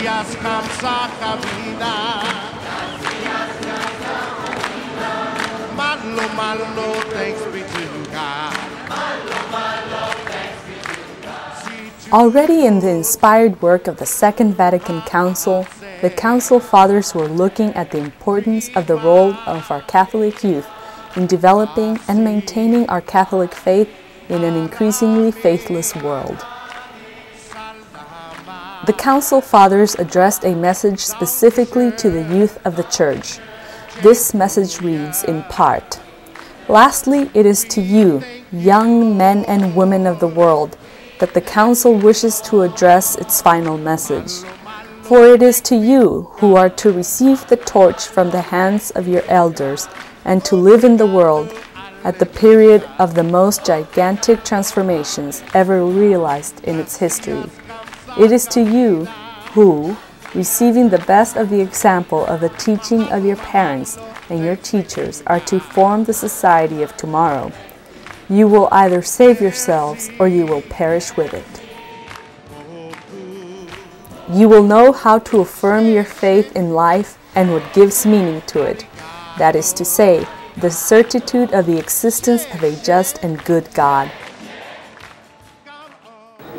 Gracias, kamsa kamina. Malo, malo, thanks be to God. Already in the inspired work of the Second Vatican Council, the Council Fathers were looking at the importance of the role of our Catholic youth in developing and maintaining our Catholic faith in an increasingly faithless world. The Council Fathers addressed a message specifically to the youth of the Church. This message reads in part, "Lastly, it is to you, young men and women of the world, that the Council wishes to address its final message. For it is to you who are to receive the torch from the hands of your elders and to live in the world at the period of the most gigantic transformations ever realized in its history. It is to you who, receiving the best of the example of the teaching of your parents and your teachers, are to form the society of tomorrow. You will either save yourselves or you will perish with it. You will know how to affirm your faith in life and what gives meaning to it, that is to say, the certitude of the existence of a just and good God.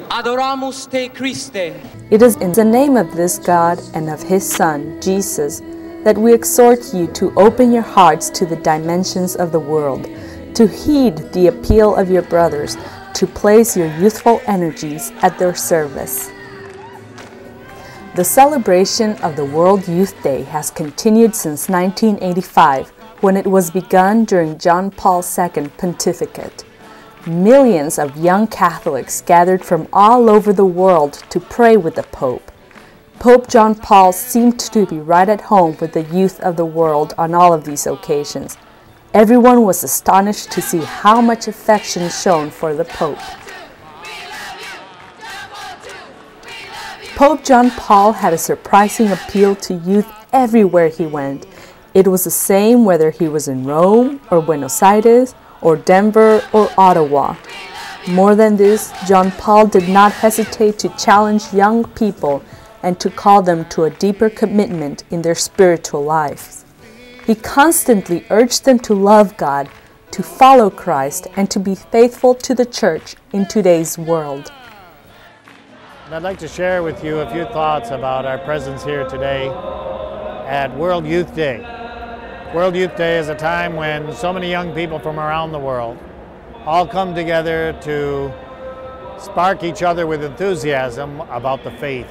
Adoramus te Christe. It is in the name of this God and of His Son, Jesus, that we exhort you to open your hearts to the dimensions of the world, to heed the appeal of your brothers, to place your youthful energies at their service." The celebration of the World Youth Day has continued since 1985, when it was begun during John Paul II's pontificate. Millions of young Catholics gathered from all over the world to pray with the Pope. Pope John Paul seemed to be right at home with the youth of the world on all of these occasions. Everyone was astonished to see how much affection shown for the Pope. Pope John Paul had a surprising appeal to youth everywhere he went. It was the same whether he was in Rome or Buenos Aires or Denver or Ottawa. More than this, John Paul did not hesitate to challenge young people and to call them to a deeper commitment in their spiritual lives. He constantly urged them to love God, to follow Christ, and to be faithful to the Church in today's world. I'd like to share with you a few thoughts about our presence here today at World Youth Day. World Youth Day is a time when so many young people from around the world all come together to spark each other with enthusiasm about the faith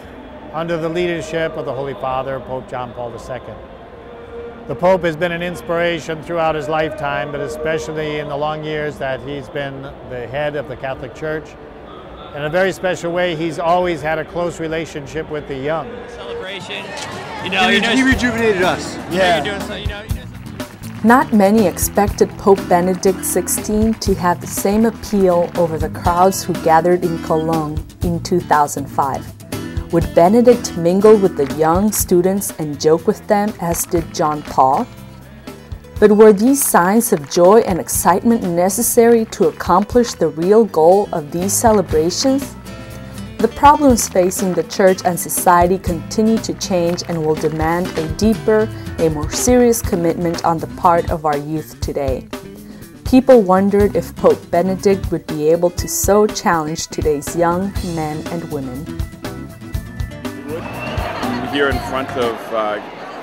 under the leadership of the Holy Father, Pope John Paul II. The Pope has been an inspiration throughout his lifetime, but especially in the long years that he's been the head of the Catholic Church. In a very special way, he's always had a close relationship with the young. Celebration, he rejuvenated us. Yeah. Not many expected Pope Benedict XVI to have the same appeal over the crowds who gathered in Cologne in 2005. Would Benedict mingle with the young students and joke with them as did John Paul? But were these signs of joy and excitement necessary to accomplish the real goal of these celebrations? The problems facing the Church and society continue to change and will demand a deeper, a more serious commitment on the part of our youth today. People wondered if Pope Benedict would be able to so challenge today's young men and women. Here in front of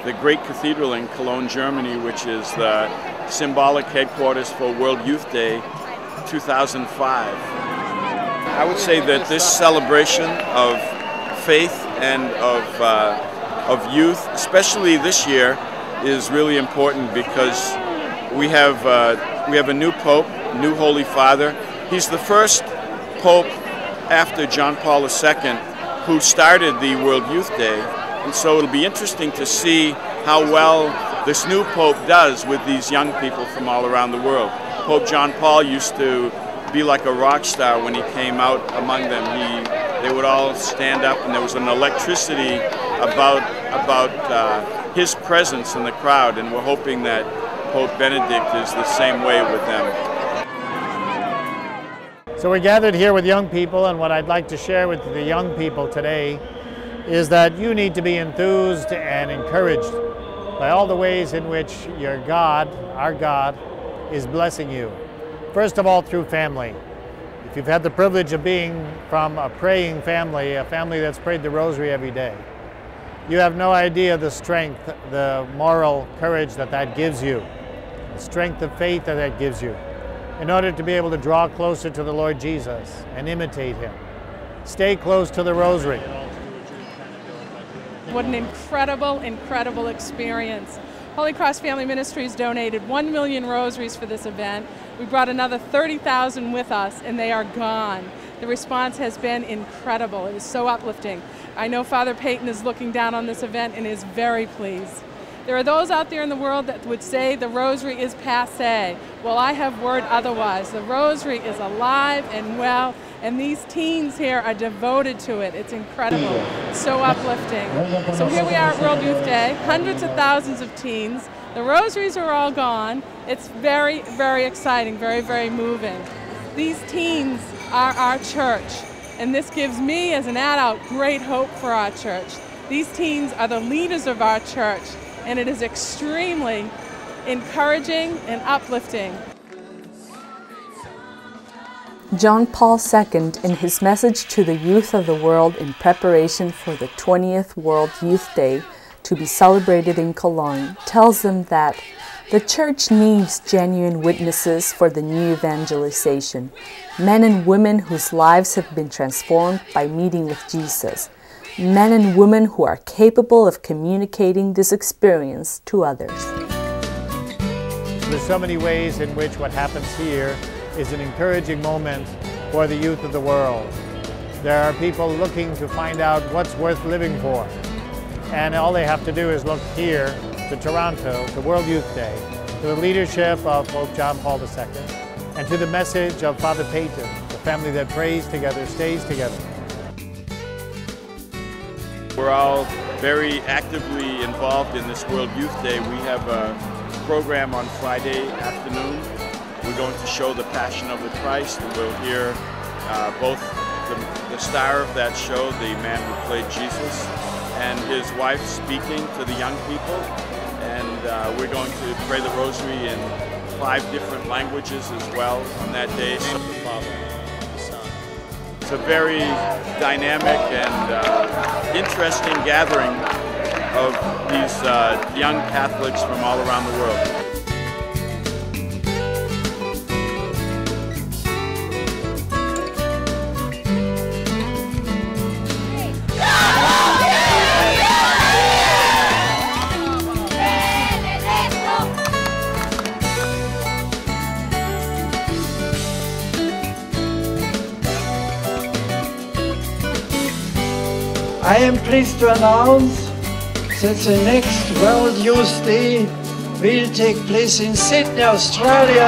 the great cathedral in Cologne, Germany, which is the symbolic headquarters for World Youth Day 2005. I would say that this celebration of faith and of youth, especially this year, is really important because we have a new Pope, new Holy Father. He's the first Pope after John Paul II who started the World Youth Day. And so it'll be interesting to see how well this new Pope does with these young people from all around the world. Pope John Paul used to be like a rock star when he came out among them. They would all stand up and there was an electricity about his presence in the crowd, and we're hoping that Pope Benedict is the same way with them. So we're gathered here with young people, and what I'd like to share with the young people today is that you need to be enthused and encouraged by all the ways in which your God, our God, is blessing you. First of all, through family. If you've had the privilege of being from a praying family, a family that's prayed the rosary every day, you have no idea the strength, the moral courage that that gives you, the strength of faith that that gives you, in order to be able to draw closer to the Lord Jesus and imitate Him. Stay close to the rosary. What an incredible, incredible experience. Holy Cross Family Ministries donated 1 million rosaries for this event. We brought another 30,000 with us, and they are gone. The response has been incredible. It was so uplifting. I know Father Peyton is looking down on this event and is very pleased. There are those out there in the world that would say the rosary is passé. Well, I have word otherwise. The rosary is alive and well, and these teens here are devoted to it. It's incredible, so uplifting. So here we are at World Youth Day, hundreds of thousands of teens. The rosaries are all gone. It's very, very exciting, very, very moving. These teens are our church, and this gives me as an adult great hope for our church. These teens are the leaders of our church, and it is extremely encouraging and uplifting. John Paul II, in his message to the youth of the world in preparation for the 20th World Youth Day to be celebrated in Cologne, tells them that the Church needs genuine witnesses for the new evangelization, men and women whose lives have been transformed by meeting with Jesus, men and women who are capable of communicating this experience to others. There's so many ways in which what happens here is an encouraging moment for the youth of the world. There are people looking to find out what's worth living for. And all they have to do is look here to Toronto, to World Youth Day, to the leadership of Pope John Paul II, and to the message of Father Peyton, the family that prays together, stays together. We're all very actively involved in this World Youth Day. We have a program on Friday afternoon. We're going to show the Passion of the Christ, and we'll hear both the star of that show, the man who played Jesus, and his wife speaking to the young people. And we're going to pray the rosary in 5 different languages as well on that day. So it's a very dynamic and interesting gathering of these young Catholics from all around the world. I am pleased to announce that the next World Youth Day will take place in Sydney, Australia.